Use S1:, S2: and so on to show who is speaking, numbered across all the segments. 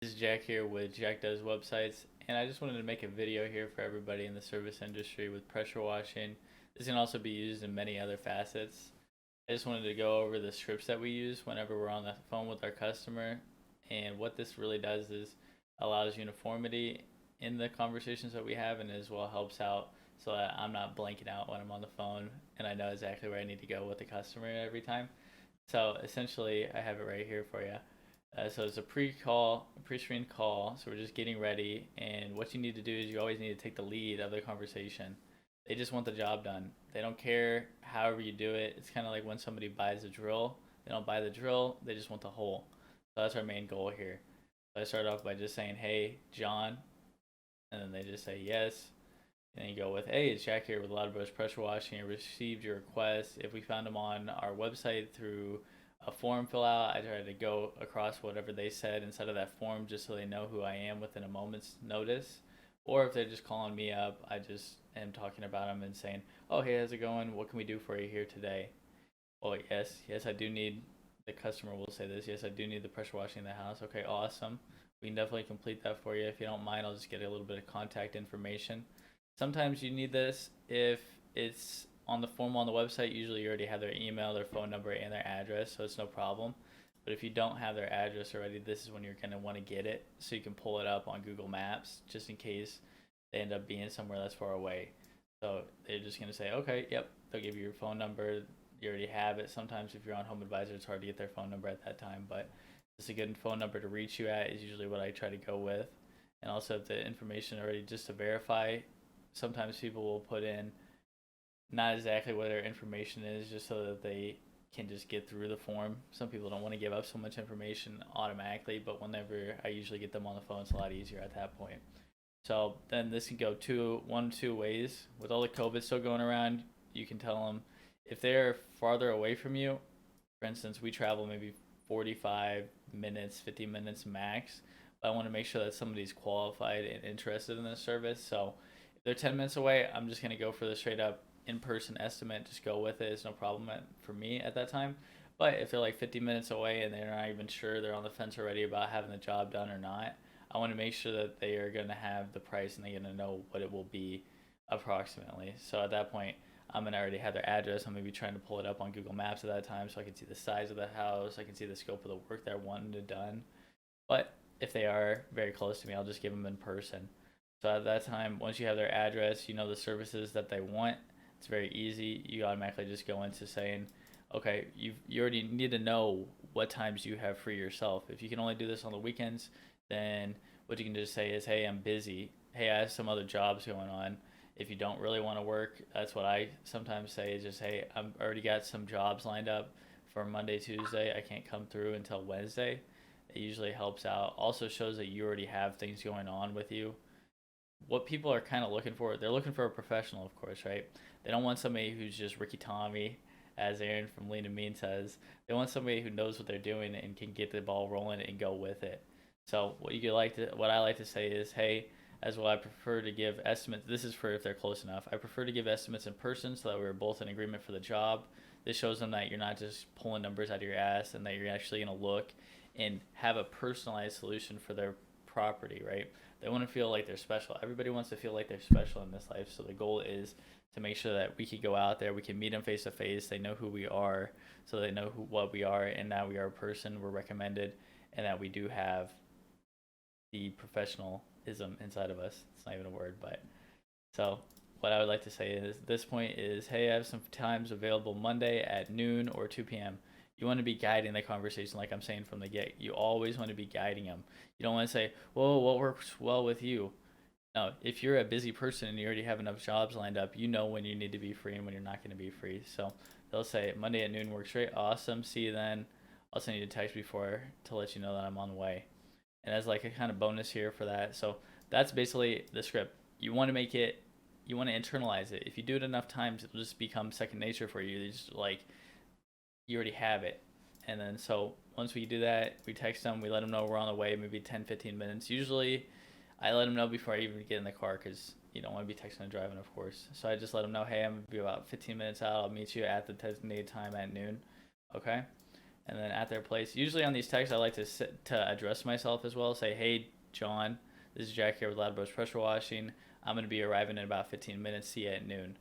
S1: This is Jack here with Jack Does Websites, and I just wanted to make a video here for everybody in the service industry with pressure washing. This can also be used in many other facets. I just wanted to go over the scripts that we use whenever we're on the phone with our customer, and what this really does is allows uniformity in the conversations that we have, and as well helps out so that I'm not blanking out when I'm on the phone and I know exactly where I need to go with the customer every time. So essentially, I have it right here for you. So it's a pre-call, pre-screen call. So we're just getting ready, and what you need to do is you always need to take the lead of the conversation. They just want the job done. They don't care however you do it. It's kind of like when somebody buys a drill. They don't buy the drill. They just want the hole. So that's our main goal here. So I start off by just saying, "Hey, John," and then they just say yes. And then you go with, "Hey, it's Jack here with Loud Brush Pressure Washing. I received your request. If we found them on our website through a form fill out, I try to go across whatever they said inside of that form just so they know who I am within a moment's notice. Or if they're just calling me up, I just am talking about them and saying, oh, hey, how's it going? What can we do for you here today? Oh, yes, I do need, the customer will say this, yes, I do need the pressure washing in the house. Okay, awesome. We can definitely complete that for you. If you don't mind, I'll just get a little bit of contact information. Sometimes you need this if it's on the form on the website. Usually you already have their email, their phone number, and their address, so it's no problem. But if you don't have their address already, this is when you're going to want to get it so you can pull it up on Google Maps just in case they end up being somewhere that's far away. So they're just going to say, okay, yep, they'll give you your phone number. You already have it. Sometimes if you're on Home Advisor, it's hard to get their phone number at that time, but just a good phone number to reach you at is usually what I try to go with. And also, if the information already, just to verify, sometimes people will put in not exactly what their information is just so that they can just get through the form. Some people don't want to give up so much information automatically, but whenever I usually get them on the phone, it's a lot easier at that point. So then this can go one, two ways. With all the COVID still going around, you can tell them if they're farther away from you. For instance, we travel maybe 45 minutes, 50 minutes max. But I want to make sure that somebody's qualified and interested in this service. So if they're 10 minutes away, I'm just going to go for the straight up in person estimate. Just go with it. It's no problem for me at that time. But if they're like 50 minutes away and they're not even sure, they're on the fence already about having the job done or not, I want to make sure that they are going to have the price and they're going to know what it will be approximately. So at that point, I'm going to already have their address. I'm going to be trying to pull it up on Google Maps at that time so I can see the size of the house. I can see the scope of the work they're wanting to done. But if they are very close to me, I'll just give them in person. So at that time, once you have their address, you know the services that they want. It's very easy. You automatically just go into saying, okay, you already need to know what times you have free yourself. If you can only do this on the weekends, then what you can just say is, hey, I'm busy. Hey, I have some other jobs going on. If you don't really want to work, that's what I sometimes say is just, hey, I'm already got some jobs lined up for Monday, Tuesday. I can't come through until Wednesday. It usually helps out. Also shows that you already have things going on with you. What people are kind of looking for, they're looking for a professional, of course, right? They don't want somebody who's just Ricky Tommy, as Aaron from Lean and Mean says. They want somebody who knows what they're doing and can get the ball rolling and go with it. So what I like to say is, hey, as well, I prefer to give estimates. This is for if they're close enough. I prefer to give estimates in person so that we're both in agreement for the job. This shows them that you're not just pulling numbers out of your ass and that you're actually going to look and have a personalized solution for their property, right? They want to feel like they're special. Everybody wants to feel like they're special in this life. So the goal is to make sure that we can go out there, we can meet them face to face. They know who we are, so they know what we are, and that we are a person. We're recommended, and that we do have the professionalism inside of us. It's not even a word, but so what I would like to say is at this point is, hey, I have some times available Monday at noon or 2 p.m. You want to be guiding the conversation, like I'm saying from the get. You always want to be guiding them. You don't want to say, well, what works well with you? No, if you're a busy person and you already have enough jobs lined up, you know when you need to be free and when you're not going to be free. So they'll say Monday at noon works great. Awesome. See you then. I'll send you a text before to let you know that I'm on the way. And as like a kind of bonus here for that. So that's basically the script. You want to make it, you want to internalize it. If you do it enough times, it'll just become second nature for you. It's just like you already have it. And then so once we do that, we text them, we let them know we're on the way, maybe 10, 15 minutes. Usually I let them know before I even get in the car because you don't want to be texting and driving, of course. So I just let them know, hey, I'm going to be about 15 minutes out. I'll meet you at the designated time at noon. Okay? and then at their place. Usually on these texts, I like to address myself as well. Say, hey, John, this is Jack here with Loud Bros Pressure Washing. I'm going to be arriving in about 15 minutes. See you at noon.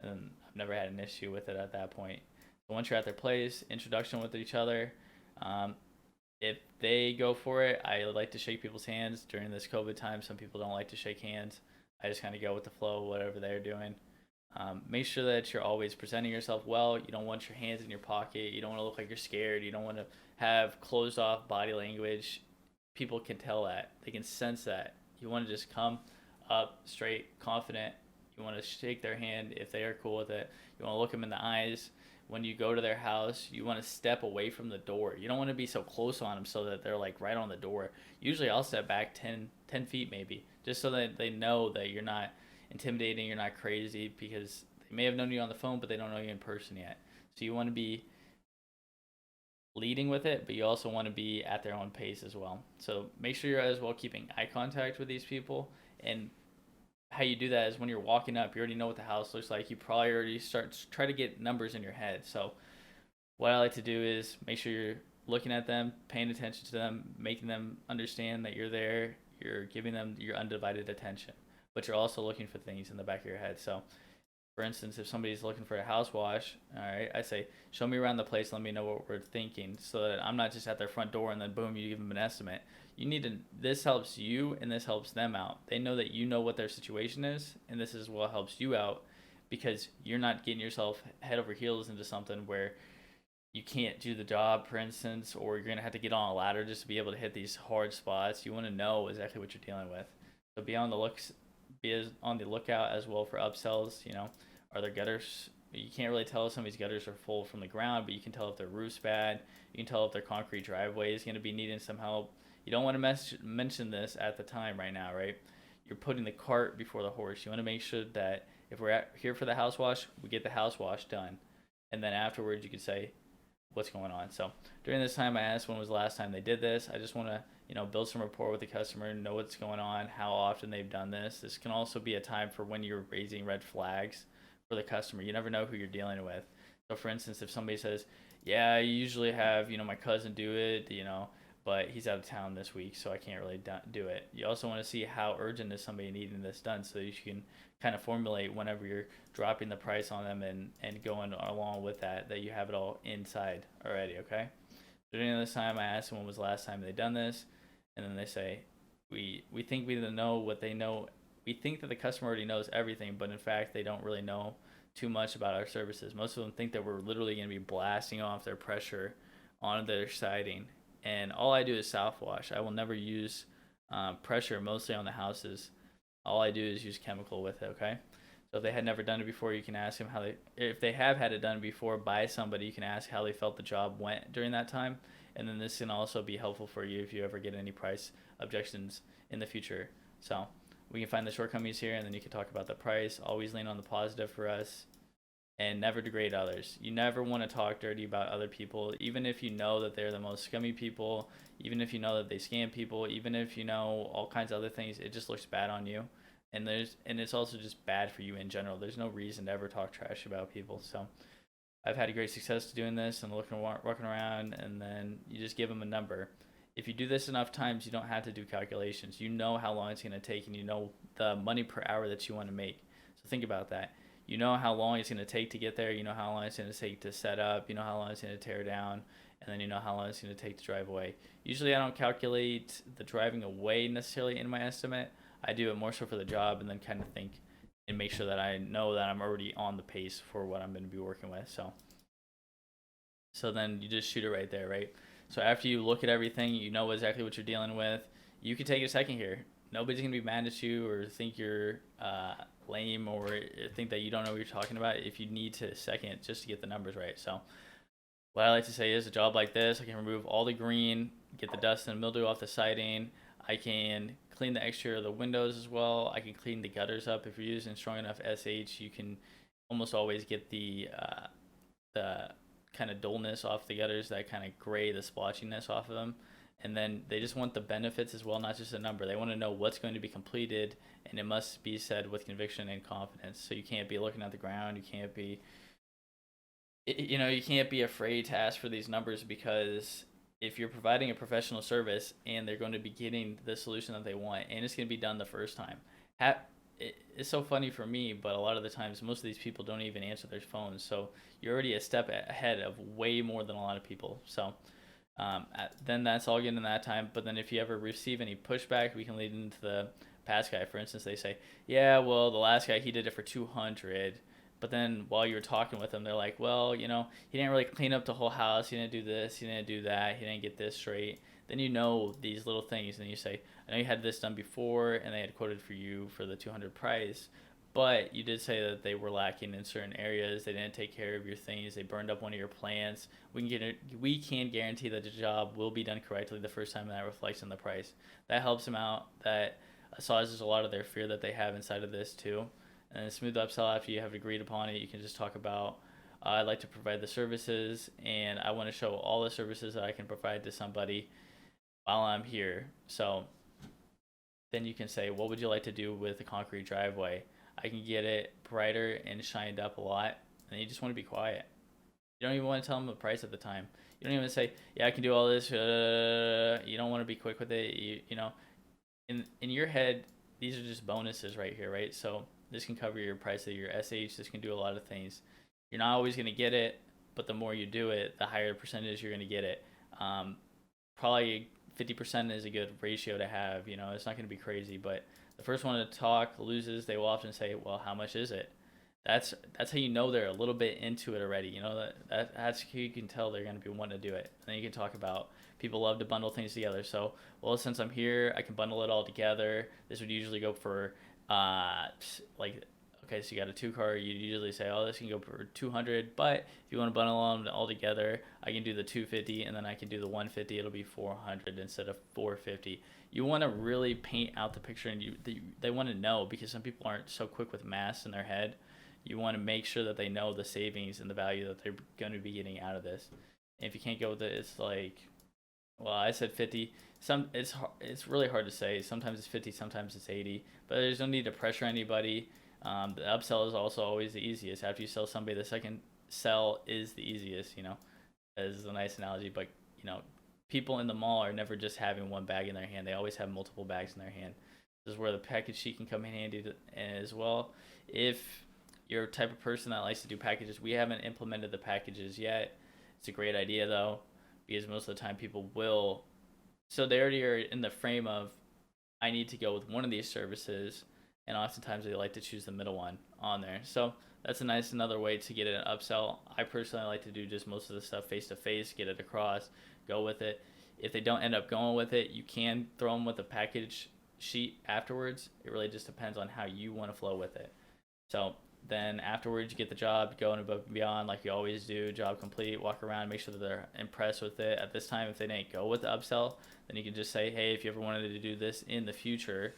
S1: And I've never had an issue with it at that point. So once you're at their place, introduction with each other. If they go for it, I like to shake people's hands during this COVID time. Some people don't like to shake hands. I just kind of go with the flow, whatever they're doing. Make sure that you're always presenting yourself well. You don't want your hands in your pocket. You don't want to look like you're scared. You don't want to have closed off body language. People can tell that. They can sense that. You want to just come up straight, confident. You want to shake their hand if they are cool with it. You want to look them in the eyes. When you go to their house, you want to step away from the door. You don't want to be so close on them so that they're like right on the door. Usually I'll step back 10 feet maybe, just so that they know that you're not intimidating, you're not crazy, because they may have known you on the phone, but they don't know you in person yet. So you want to be leading with it, but you also want to be at their own pace as well. So make sure you're as well keeping eye contact with these people. And how you do that is when you're walking up, you already know what the house looks like. You probably already try to get numbers in your head. So what I like to do is make sure you're looking at them, paying attention to them, making them understand that you're there, you're giving them your undivided attention, but you're also looking for things in the back of your head. So for instance, if somebody's looking for a house wash, all right, I say, show me around the place, let me know what we're thinking, so that I'm not just at their front door and then boom, you give them an estimate. You need to, this helps you and this helps them out. They know that you know what their situation is, and this is what helps you out, because you're not getting yourself head over heels into something where you can't do the job, for instance, or you're going to have to get on a ladder just to be able to hit these hard spots. You want to know exactly what you're dealing with. So be on the lookout as well for upsells. You know, are their gutters? You can't really tell if somebody's gutters are full from the ground, but you can tell if their roof's bad. You can tell if their concrete driveway is going to be needing some help. You don't want to mention this at the time right now, right? You're putting the cart before the horse. You want to make sure that if we're here for the house wash, we get the house wash done. And then afterwards, you could say what's going on. So during this time, I asked when was the last time they did this. I just want to, build some rapport with the customer, know what's going on, how often they've done this. This can also be a time for when you're raising red flags for the customer. You never know who you're dealing with. So for instance, if somebody says, yeah, I usually have, my cousin do it, but he's out of town this week, so I can't really do it. You also want to see how urgent is somebody needing this done, so you can kind of formulate whenever you're dropping the price on them and going along with that you have it all inside already, okay? So during this time, I asked them when was the last time they done this, and then they say, we think we know what they know. We think that the customer already knows everything, but in fact, they don't really know too much about our services. Most of them think that we're literally going to be blasting off their pressure on their siding. And all I do is south wash. I will never use pressure, mostly on the houses. All I do is use chemical with it, okay? So if they had never done it before, you can ask them if they have had it done before by somebody, you can ask how they felt the job went during that time. And then this can also be helpful for you if you ever get any price objections in the future. So we can find the shortcomings here, and then you can talk about the price. Always lean on the positive for us, and never degrade others. You never want to talk dirty about other people, even if you know that they're the most scummy people, even if you know that they scam people, even if you know all kinds of other things. It just looks bad on you, and it's also just bad for you in general. There's no reason to ever talk trash about people. So I've had great success doing this and walking around, and then you just give them a number. If you do this enough times, you don't have to do calculations. You know how long it's going to take, and you know the money per hour that you want to make. So think about that. You know how long it's going to take to get there. You know how long it's going to take to set up. You know how long it's going to tear down. And then you know how long it's going to take to drive away. Usually I don't calculate the driving away necessarily in my estimate. I do it more so for the job, and then kind of think and make sure that I know that I'm already on the pace for what I'm going to be working with. So then you just shoot it right there, right? So after you look at everything, you know exactly what you're dealing with. You can take a second here. Nobody's going to be mad at you or think you're lame or think that you don't know what you're talking about if you need to second just to get the numbers right. So what I like to say is a job like this, I can remove all the green, get the dust and mildew off the siding. I can clean the exterior of the windows as well. I can clean the gutters up. If you're using strong enough SH, you can almost always get the kind of dullness off the gutters, that kind of gray, the splotchiness off of them. And then they just want the benefits as well, not just a number. They want to know what's going to be completed, and it must be said with conviction and confidence. So you can't be looking at the ground. You can't be You can't be afraid to ask for these numbers, because if you're providing a professional service and they're going to be getting the solution that they want, and it's going to be done the first time. It's so funny for me, but a lot of the times most of these people don't even answer their phones, so you're already a step ahead of way more than a lot of people. So then that's all good in that time. But then if you ever receive any pushback, we can lead into the past guy. For instance, they say, yeah, well, the last guy, he did it for 200. But then while you're talking with them, they're like, well, he didn't really clean up the whole house. He didn't do this. He didn't do that. He didn't get this straight. Then these little things, and you say, I know you had this done before, and they had quoted for you for the 200 price, but you did say that they were lacking in certain areas. They didn't take care of your things. They burned up one of your plants. We can guarantee that the job will be done correctly the first time, and that reflects in the price. That helps them out. That assuages a lot of their fear that they have inside of this too. And a smooth upsell, after you have agreed upon it, you can just talk about, I'd like to provide the services, and I want to show all the services that I can provide to somebody while I'm here. So then you can say, what would you like to do with the concrete driveway? I can get it brighter and shined up a lot. And you just want to be quiet. You don't even want to tell them the price at the time. You don't even say, yeah, I can do all this. You don't want to be quick with it. In your head, these are just bonuses right here, right? So this can cover your price of your SH. This can do a lot of things. You're not always going to get it, but the more you do it, the higher percentage you're going to get it. Probably 50% is a good ratio to have. It's not going to be crazy, but the first one to talk loses. They will often say, well, how much is it? That's how you know they're a little bit into it already. That's how you can tell they're going to be wanting to do it. And then you can talk about, people love to bundle things together. So, well, since I'm here, I can bundle it all together. This would usually go for like, okay, so you got a 2-car. You usually say, oh, this can go for 200. But if you want to bundle them all together, I can do the 250, and then I can do the 150. It'll be 400 instead of 450. You want to really paint out the picture, and they want to know, because some people aren't so quick with math in their head. You want to make sure that they know the savings and the value that they're going to be getting out of this. And if you can't go with it, it's like, well, I said 50. It's really hard to say. Sometimes it's 50, sometimes it's 80. But there's no need to pressure anybody. The upsell is also always the easiest. After you sell somebody, the second sell is the easiest. As a nice analogy. But people in the mall are never just having one bag in their hand. They always have multiple bags in their hand. This is where the package sheet can come in handy as well. If you're a type of person that likes to do packages, we haven't implemented the packages yet. It's a great idea though, because most of the time people will. So they already are in the frame of, I need to go with one of these services, and oftentimes they like to choose the middle one on there. So that's another way to get an upsell. I personally like to do just most of the stuff face to face, get it across, go with it. If they don't end up going with it, you can throw them with a package sheet afterwards. It really just depends on how you want to flow with it. So then afterwards, you get the job, going above and beyond like you always do, job complete, walk around, make sure that they're impressed with it. At this time, if they didn't go with the upsell, then you can just say, hey, if you ever wanted to do this in the future,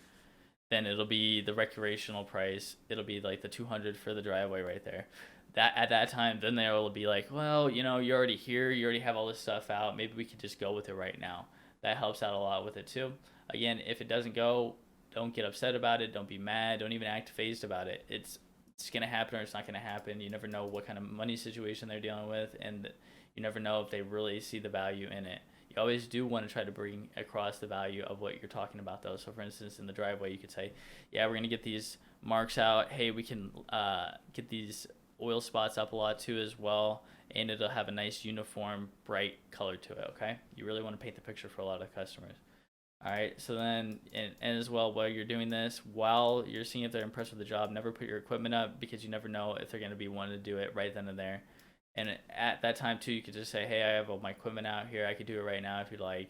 S1: then it'll be the recreational price. It'll be like the 200 for the driveway right there. That at that time, then they'll be like, well, you're already here. You already have all this stuff out. Maybe we could just go with it right now. That helps out a lot with it too. Again, if it doesn't go, don't get upset about it. Don't be mad. Don't even act phased about it. It's going to happen or it's not going to happen. You never know what kind of money situation they're dealing with, and you never know if they really see the value in it. You always do want to try to bring across the value of what you're talking about, though. So, for instance, in the driveway, you could say, yeah, we're going to get these marks out. Hey, we can get these oil spots up a lot, too, as well, and it'll have a nice, uniform, bright color to it, okay? You really want to paint the picture for a lot of customers. All right, so then, and as well, while you're doing this, while you're seeing if they're impressed with the job, never put your equipment up, because you never know if they're going to be wanting to do it right then and there. And at that time, too, you could just say, hey, I have all my equipment out here. I could do it right now if you'd like.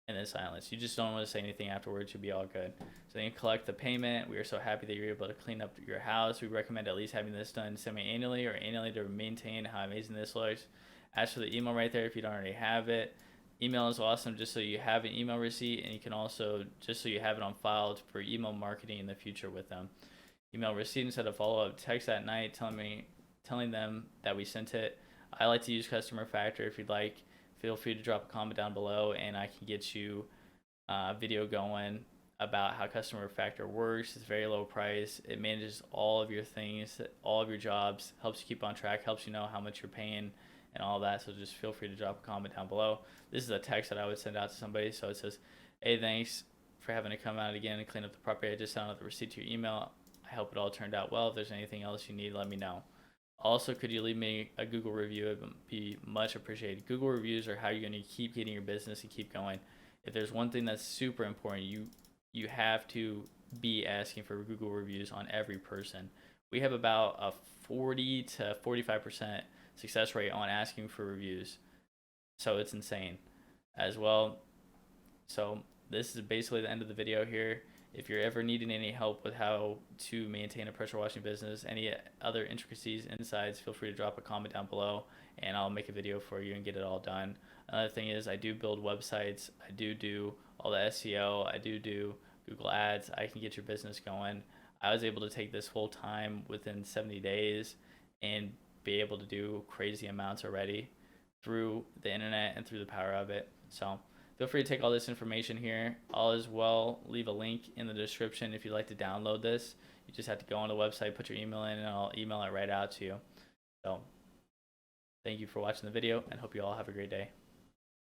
S1: And then silence. You just don't want to say anything afterwards. You'll be all good. So then you collect the payment. We are so happy that you're able to clean up your house. We recommend at least having this done semi-annually or annually to maintain how amazing this looks. Ask for the email right there if you don't already have it. Email is awesome just so you have an email receipt, and you can also, just so you have it on file for email marketing in the future with them. Email receipt instead of follow-up text at night telling them that we sent it. I like to use Customer Factor. If you'd like, feel free to drop a comment down below, and I can get you video going. about how customer factor works. It's very low price. It manages all of your things, all of your jobs, helps you keep on track, helps you know how much you're paying and all that. So just feel free to drop a comment down below. This is a text that I would send out to somebody. So it says, hey, thanks for having to come out again and clean up the property. I just sent out the receipt to your email. I hope it all turned out well. If there's anything else you need, let me know. Also, could you leave me a Google review? It would be much appreciated. Google reviews are how you're going to keep getting your business and keep going. If there's one thing that's super important, you have to be asking for Google reviews on every person. We have about a 40 to 45% success rate on asking for reviews. So it's insane as well. So this is basically the end of the video here. If you're ever needing any help with how to maintain a pressure washing business, any other intricacies, insights, feel free to drop a comment down below and I'll make a video for you and get it all done. Another thing is I do build websites. I do all the SEO. I do Google Ads. I can get your business going. I was able to take this full time within 70 days and be able to do crazy amounts already through the internet and through the power of it. So feel free to take all this information here. All as well, leave a link in the description if you'd like to download this. You just have to go on the website, put your email in, and I'll email it right out to you. So thank you for watching the video and hope you all have a great day.